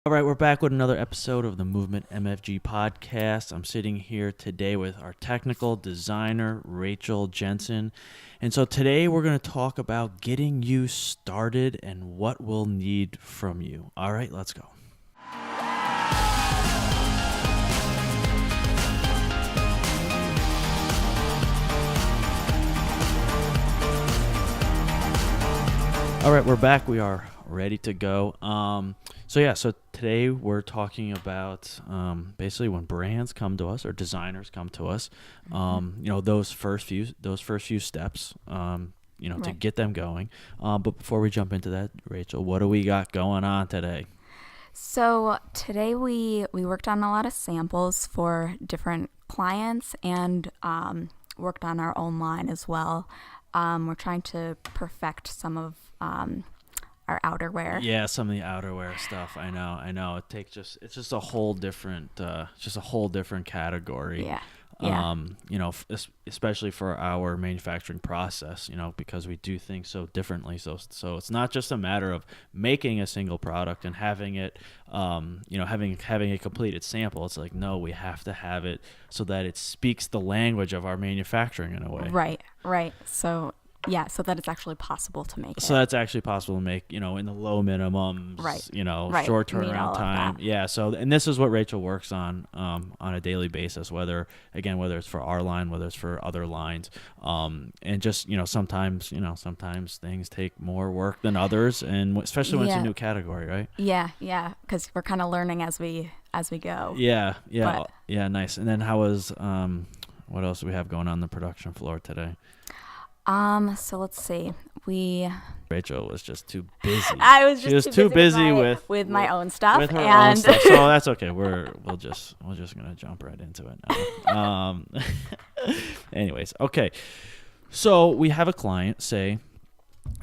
All right, we're back with another episode of the Movement MFG Podcast. I'm sitting here today with our technical designer, Rachel Jensen. And so today we're going to talk about getting you started and what we'll need from you. All right, let's go. All right, we're back. We are ready to go. So today we're talking about basically when brands come to us or designers come to us, those first few steps, to get them going. But before we jump into that, Rachel, what do we got going on today? So today we worked on a lot of samples for different clients and worked on our own line as well. We're trying to perfect some of our outerwear. Yeah, some of the outerwear stuff. I know. It's just a whole different category. Yeah. Especially for our manufacturing process, because we do things so differently. So it's not just a matter of making a single product and having it, having a completed sample. It's like, no, we have to have it so that it speaks the language of our manufacturing in a way. Right. So that it's actually possible to make it. So that's actually possible to make, in the low minimums, short turnaround time. Yeah. So, and this is what Rachel works on a daily basis, whether it's for our line, whether it's for other lines. And just, sometimes things take more work than others, and especially when it's a new category, right? Yeah. Because we're kind of learning as we go. Yeah. Nice. And then what else do we have going on the production floor today? So let's see. Rachel was just too busy. I was just too busy with my own stuff. With her own stuff. So that's okay. We're just gonna jump right into it now. Anyways, okay. So we have a client, say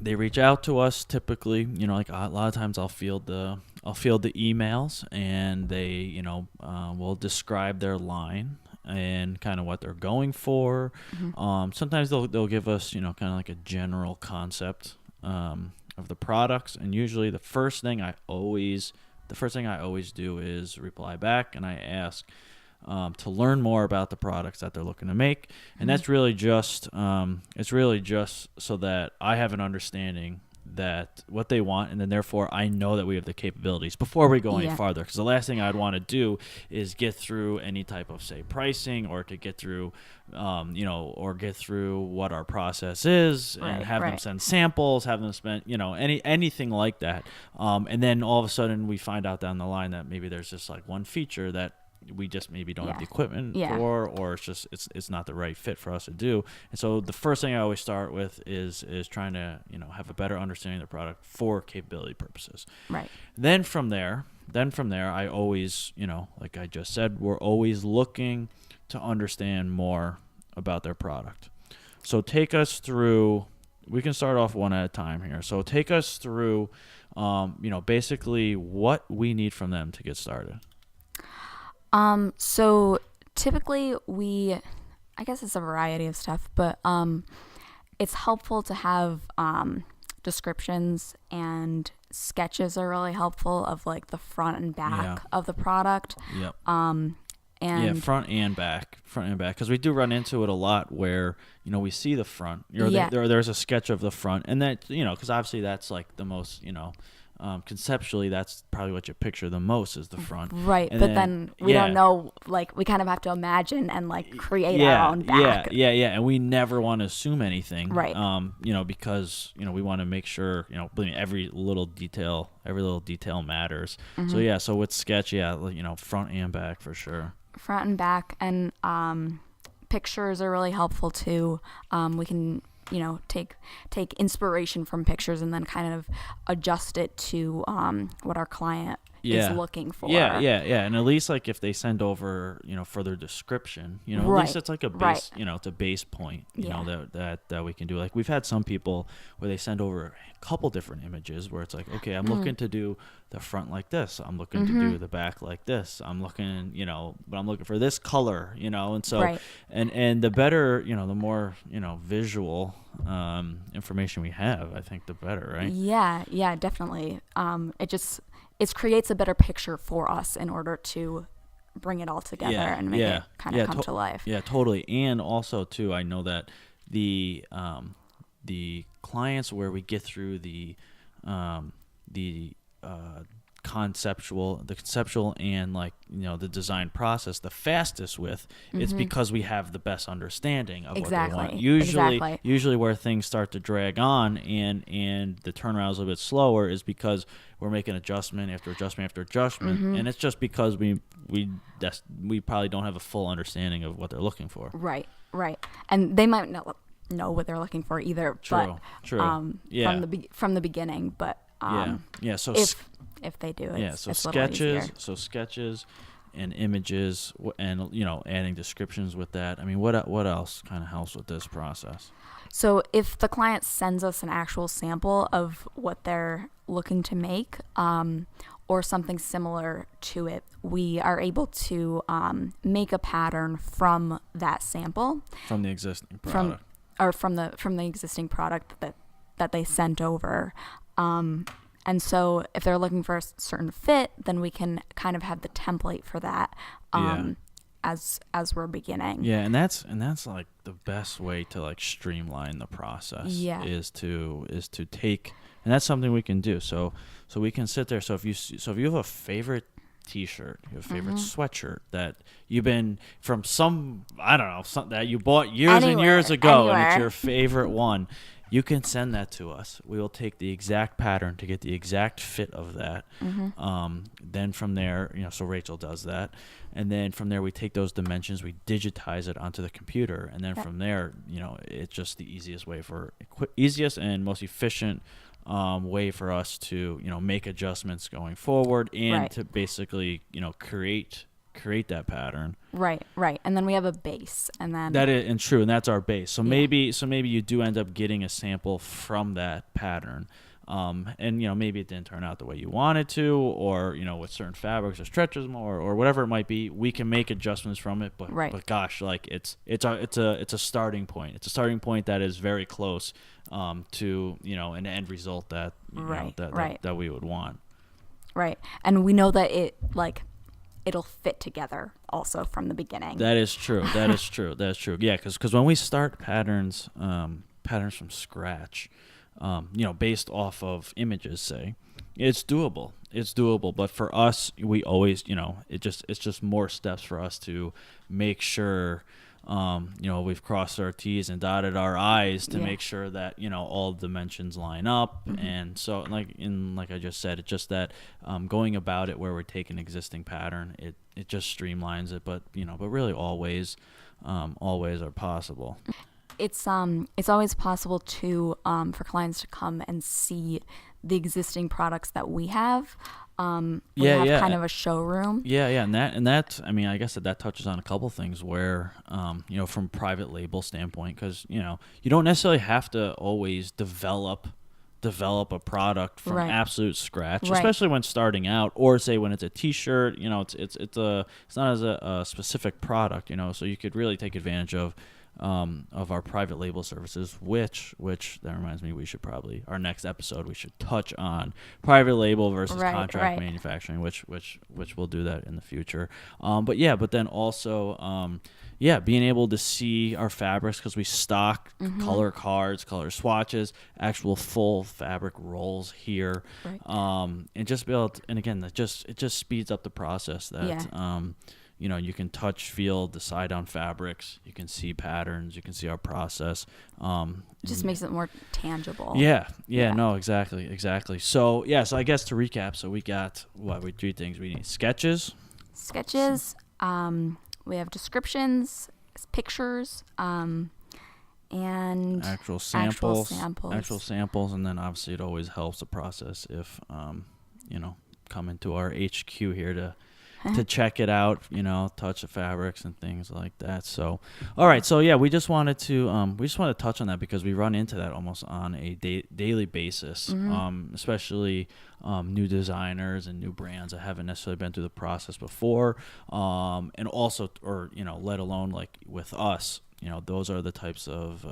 they reach out to us typically, a lot of times I'll field the emails, and they, will describe their line and kind of what they're going for. Mm-hmm. Sometimes they'll give us, kind of like a general concept of the products, and usually the first thing I always do is reply back, and I ask to learn more about the products that they're looking to make, and that's really just it's really just so that I have an understanding that what they want, and then therefore I know that we have the capabilities before we go any farther. Because the last thing I'd want to do is get through any type of, say, pricing, or to get through, or get through what our process is, and have them send samples, have them spend, anything like that. And then all of a sudden we find out down the line that maybe there's just like one feature that we just maybe don't have the equipment for, or it's not the right fit for us to do. And so the first thing I always start with is trying to have a better understanding of the product for capability purposes. Right. Then from there I always, like I just said, we're always looking to understand more about their product. So take us through. We can start off one at a time here. So take us through, basically what we need from them to get started. So typically I guess it's a variety of stuff, but it's helpful to have descriptions, and sketches are really helpful of like the front and back of the product. Yep. Front and back, because we do run into it a lot where we see the front. There's a sketch of the front, and that because obviously that's like the most conceptually, that's probably what you picture the most is the front. Right. And then we don't know, like we kind of have to imagine and like create our own back. Yeah. And we never want to assume anything. Right. Because, we want to make sure, believe me, every little detail matters. Mm-hmm. So with sketch, front and back for sure. Front and back, and pictures are really helpful too. We can take inspiration from pictures and then kind of adjust it to what our client is looking for. Yeah. And at least like if they send over, further description, at least it's like a base, it's a base point, that we can do. Like we've had some people where they send over a couple different images where it's like, okay, I'm looking to do the front like this. I'm looking to do the back like this. I'm looking, but I'm looking for this color, and so, and the better, the more, visual information we have, I think the better, right? Yeah, definitely. it creates a better picture for us in order to bring it all together and make it kind of come to life. Yeah, totally. And also too, I know that the clients where we get through the conceptual and like, you know, the design process the fastest with, it's because we have the best understanding of what they want. Usually where things start to drag on and the turnaround is a little bit slower is because we're making adjustment after adjustment after adjustment, and it's just because we probably don't have a full understanding of what they're looking for. Right. And they might not know what they're looking for either. True. From the beginning, but So if they do, it's sketches and images, and, you know, adding descriptions with that. I mean, what else kind of helps with this process? So if the client sends us an actual sample of what they're looking to make, or something similar to it, we are able to make a pattern from that sample, from the existing product, from the existing product that they sent over. And so if they're looking for a certain fit, then we can kind of have the template for that as we're beginning. Yeah, and that's like the best way to like streamline the process. Yeah. is to take, and that's something we can do. So we can sit there. So if you have a favorite T-shirt, you have a favorite sweatshirt that you've been from something that you bought years and years ago, and it's your favorite one. You can send that to us. We will take the exact pattern to get the exact fit of that. Then from there, you know, so Rachel does that. And then from there, we take those dimensions, we digitize it onto the computer. And then from there, you know, it's just the easiest and most efficient way for us to, you know, make adjustments going forward and to basically, you know, create that pattern. Right. And then we have a base, and then and that's our base. So maybe you do end up getting a sample from that pattern. And, you know, maybe it didn't turn out the way you wanted to, or, you know, with certain fabrics or stretches more or whatever it might be, we can make adjustments from it. But gosh, like it's a starting point. It's a starting point that is very close to, you know, an end result that that we would want. Right. And we know that it'll fit together also from the beginning. That is true. Yeah, because when we start patterns from scratch, you know, based off of images, say, it's doable. But for us, we always, you know, it's just more steps for us to make sure, you know, we've crossed our T's and dotted our I's to make sure that, you know, all dimensions line up. And so, like I just said, it's just that going about it where we're taking existing pattern, it just streamlines it. But, you know, but really always are possible. It's always possible to for clients to come and see the existing products that we have. We have kind of a showroom. And that I mean, I guess that touches on a couple things where, you know, from private label standpoint, because, you know, you don't necessarily have to always develop a product from absolute scratch, especially when starting out, or say when it's a T-shirt. You know, it's not as a specific product. You know, so you could really take advantage of our private label services, which that reminds me, we should probably, our next episode, we should touch on private label versus contract manufacturing, which we'll do that in the future. But then also, being able to see our fabrics, because we stock color cards, color swatches, actual full fabric rolls here, and just be able to, and again, it just speeds up the process that, you know, you can touch, feel, decide on fabrics. You can see patterns. You can see our process. It just makes it more tangible. No, exactly. So, so I guess to recap, so we got, three things. We need sketches. We have descriptions, pictures, and actual samples. And then obviously it always helps the process if, you know, come into our HQ here to check it out, you know, touch the fabrics and things like that. So, all right. So we just wanted to touch on that because we run into that almost on a daily basis, especially new designers and new brands that haven't necessarily been through the process before, and also, or, you know, let alone like with us, you know, those are the types of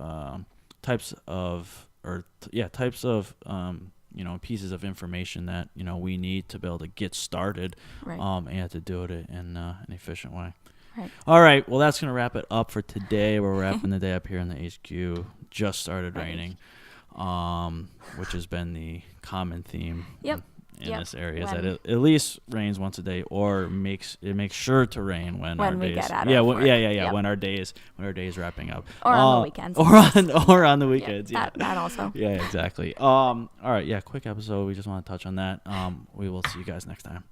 pieces of information that we need to be able to get started, Right. And to do it in an efficient way. Right. All right, well, that's gonna wrap it up for today. We're wrapping the day up here in the HQ. Just started raining, which has been the common theme. Yep. In this area is When- that it at least rains once a day, or makes sure to rain when our we days. get out yeah, of when, work. yeah. Yep. When our days wrapping up, Or on the weekends. or on the weekends. Yeah, That also. yeah, exactly. All right, yeah, quick episode. We just want to touch on that. We will see you guys next time.